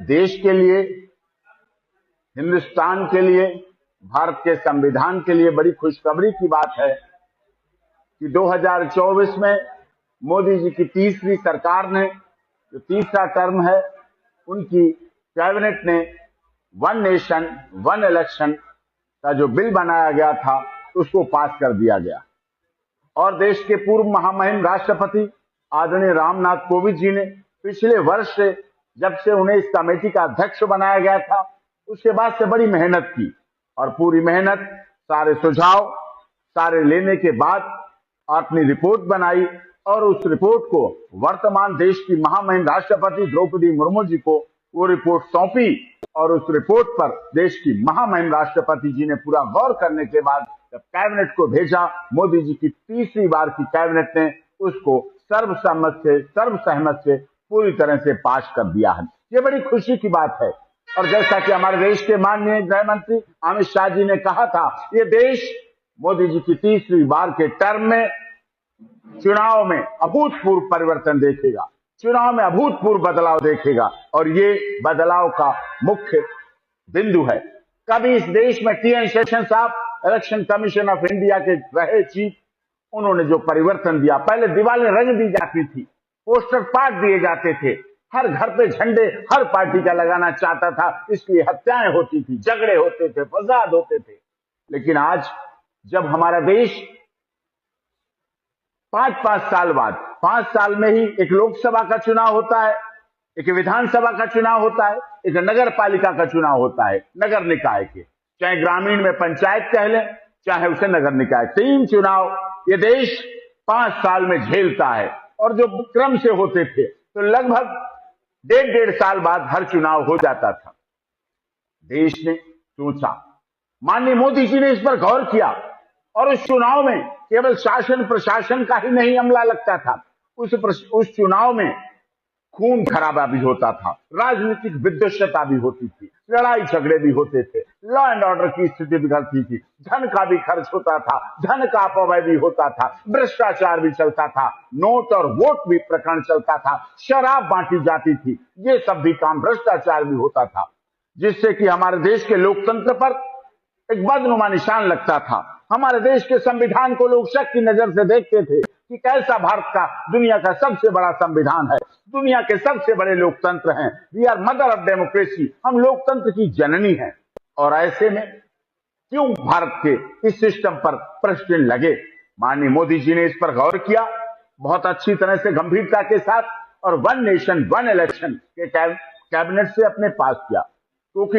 देश के लिए, हिंदुस्तान के लिए, भारत के संविधान के लिए बड़ी खुशखबरी की बात है कि 2024 में मोदी जी की तीसरी सरकार ने, जो तीसरा टर्म है, उनकी कैबिनेट ने वन नेशन वन इलेक्शन का जो बिल बनाया गया था उसको पास कर दिया गया। और देश के पूर्व महामहिम राष्ट्रपति आदरणीय रामनाथ कोविंद जी ने पिछले वर्ष से, जब से उन्हें इस कमेटी का अध्यक्ष बनाया गया था, उसके बाद से बड़ी मेहनत की और पूरी मेहनत, सारे सुझाव सारे लेने के बाद अपनी रिपोर्ट बनाई और उस रिपोर्ट को वर्तमान देश की महामहिम राष्ट्रपति द्रौपदी मुर्मू जी को वो रिपोर्ट सौंपी। और उस रिपोर्ट पर देश की महामहिम राष्ट्रपति जी ने पूरा गौर करने के बाद जब कैबिनेट को भेजा, मोदी जी की तीसरी बार की कैबिनेट ने उसको सर्वसहमत से पूरी तरह से पास कर दिया है। ये बड़ी खुशी की बात है। और जैसा कि हमारे देश के माननीय गृह मंत्री अमित शाह जी ने कहा था, ये देश मोदी जी की तीसरी बार के टर्म में चुनाव में अभूतपूर्व परिवर्तन देखेगा, चुनाव में अभूतपूर्व बदलाव देखेगा। और ये बदलाव का मुख्य बिंदु है, कभी इस देश में टी.एन. शेषन साहब, इलेक्शन कमीशन ऑफ इंडिया के रहे चीफ, उन्होंने जो परिवर्तन दिया, पहले दीवारें रंग दी जाती थी, पोस्टर पाट दिए जाते थे, हर घर पे झंडे हर पार्टी का लगाना चाहता था, इसलिए हत्याएं होती थी, झगड़े होते थे, फसाद होते थे। लेकिन आज जब हमारा देश 5-5 साल बाद, 5 साल में ही एक लोकसभा का चुनाव होता है, एक विधानसभा का चुनाव होता है, एक नगर पालिका का चुनाव होता है, नगर निकाय के, चाहे ग्रामीण में पंचायत कह लें, चाहे उसे नगर निकाय, 3 चुनाव ये देश 5 साल में झेलता है। और जो क्रम से होते थे तो लगभग 1.5 साल बाद हर चुनाव हो जाता था। देश ने सोचा, माननीय मोदी जी ने इस पर गौर किया और उस चुनाव में केवल शासन प्रशासन का ही नहीं अमला लगता था, उस चुनाव में खून खराबा भी होता था, राजनीतिक विद्वेषता भी होती थी, लड़ाई झगड़े भी होते थे, लॉ एंड ऑर्डर की स्थिति बिगड़ती थी, धन का भी खर्च होता था, धन का अपव्यय भी होता था, भ्रष्टाचार भी चलता था, नोट और वोट भी प्रकरण चलता था, शराब बांटी जाती थी, ये सब भी काम, भ्रष्टाचार भी होता था, जिससे कि हमारे देश के लोकतंत्र पर एक बदनुमा निशान लगता था। हमारे देश के संविधान को लोग शक की नजर से देखते थे कि कैसा भारत का दुनिया का सबसे बड़ा संविधान है, दुनिया के सबसे बड़े लोकतंत्र हैं, we are mother of democracy, हम लोकतंत्र की जननी हैं। और ऐसे में क्यों भारत के इस सिस्टम पर प्रश्न लगे? माननीय मोदी जी ने इस पर गौर किया बहुत अच्छी तरह से, गंभीरता के साथ, और वन नेशन वन इलेक्शन के कैबिनेट से अपने पास किया। क्योंकि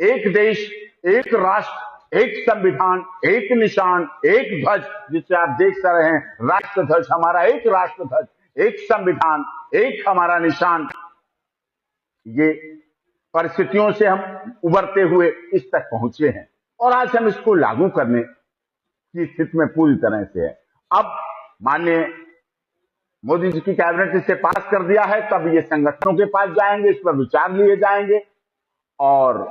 एक देश, एक राष्ट्र, एक संविधान, एक निशान, एक ध्वज, जिसे आप देख रहे हैं, राष्ट्र ध्वज, हमारा एक राष्ट्र ध्वज, एक संविधान, एक हमारा निशान। ये परिस्थितियों से हम उबरते हुए इस तक पहुंचे हैं और आज हम इसको लागू करने की स्थिति में पूरी तरह से है। अब माननीय मोदी जी की कैबिनेट इसे पास कर दिया है, तब ये संगठनों के पास जाएंगे, इस पर विचार लिए जाएंगे और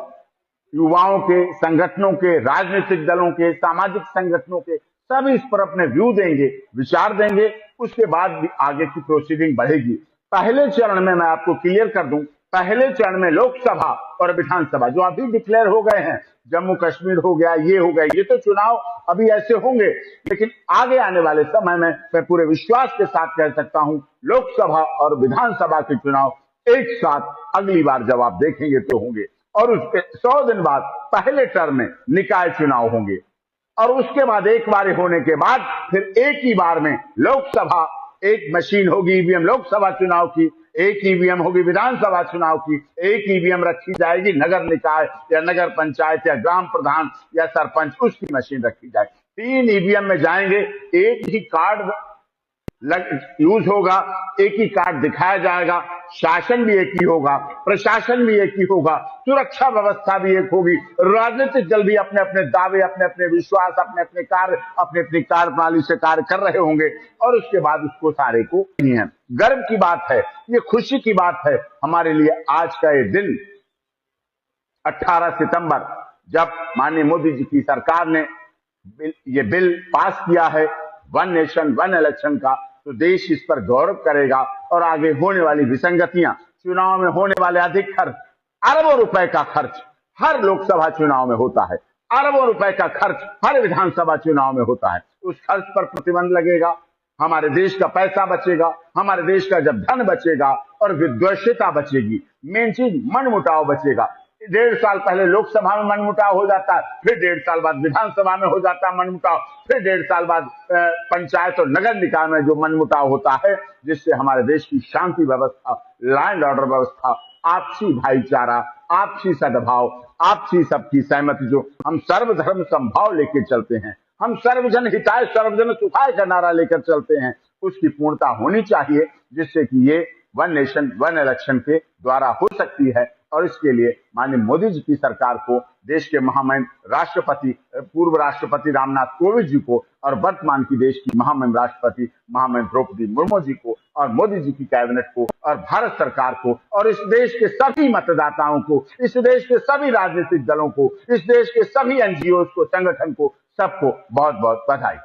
युवाओं के, संगठनों के, राजनीतिक दलों के, सामाजिक संगठनों के सभी इस पर अपने व्यू देंगे, विचार देंगे। उसके बाद भी आगे की प्रोसीडिंग बढ़ेगी। पहले चरण में मैं आपको क्लियर कर दूं, पहले चरण में लोकसभा और विधानसभा जो अभी डिक्लेयर हो गए हैं, जम्मू कश्मीर हो गया, ये हो गया, ये तो चुनाव अभी ऐसे होंगे, लेकिन आगे आने वाले समय में मैं पूरे विश्वास के साथ कह सकता हूं, लोकसभा और विधानसभा के चुनाव एक साथ अगली बार जब आप देखेंगे तो होंगे। और उसके 100 दिन बाद पहले टर्म में निकाय चुनाव होंगे और उसके बाद एक बार होने के बाद फिर एक ही बार में लोकसभा, एक मशीन होगी ईवीएम लोकसभा चुनाव की, एक ईवीएम होगी विधानसभा चुनाव की, एक ईवीएम रखी जाएगी नगर निकाय या नगर पंचायत या ग्राम प्रधान या सरपंच, उसकी मशीन रखी जाएगी। 3 ईवीएम में जाएंगे, एक ही कार्ड यूज होगा, एक ही कार्ड दिखाया जाएगा, शासन भी एक ही होगा, प्रशासन भी एक ही होगा, सुरक्षा व्यवस्था भी एक होगी, राजनीतिक दल भी अपने अपने दावे, अपने अपने विश्वास, अपने अपने कार्य, अपनी अपनी कार्यप्रणाली से कार्य कर रहे होंगे और उसके बाद उसको सारे को नहीं है। गर्व की बात है, ये खुशी की बात है हमारे लिए आज का ये दिन 18 सितंबर, जब माननीय मोदी जी की सरकार ने ये बिल पास किया है वन नेशन वन इलेक्शन का, तो देश इस पर गौरव करेगा और आगे होने वाली विसंगतियां चुनाव में होने वाले अधिक खर्च, अरबों रुपए का खर्च हर लोकसभा चुनाव में होता है, अरबों रुपए का खर्च हर विधानसभा चुनाव में होता है। उस खर्च पर प्रतिबंध लगेगा, हमारे देश का पैसा बचेगा, हमारे देश का जब धन बचेगा और विद्वेषता बचेगी, मेन चीज मनमुटाव बचेगा। 1.5 साल पहले लोकसभा में मनमुटाव हो जाता है, फिर 1.5 साल बाद विधानसभा में हो जाता है मनमुटाव, फिर 1.5 साल बाद पंचायत और नगर निकाय में जो मनमुटाव होता है, जिससे हमारे देश की शांति व्यवस्था, लॉ एंड ऑर्डर व्यवस्था, आपसी भाईचारा, आपसी सद्भाव, आपसी सबकी सहमति, जो हम सर्वधर्म समभाव लेके चलते हैं, हम सर्वजन हिताय सर्वजन सुखाय का नारा लेकर चलते हैं, उसकी पूर्णता होनी चाहिए, जिससे कि ये वन नेशन वन इलेक्शन के द्वारा हो सकती है। और इसके लिए माननीय मोदी जी की सरकार को, देश के महामहिम राष्ट्रपति, पूर्व राष्ट्रपति रामनाथ कोविंद जी को और वर्तमान की देश की महामहिम राष्ट्रपति महामहिम द्रौपदी मुर्मू जी को और मोदी जी की कैबिनेट को और भारत सरकार को और इस देश के सभी मतदाताओं को, इस देश के सभी राजनीतिक दलों को, इस देश के सभी एनजीओ को, संगठन को, सबको बहुत बहुत बधाई।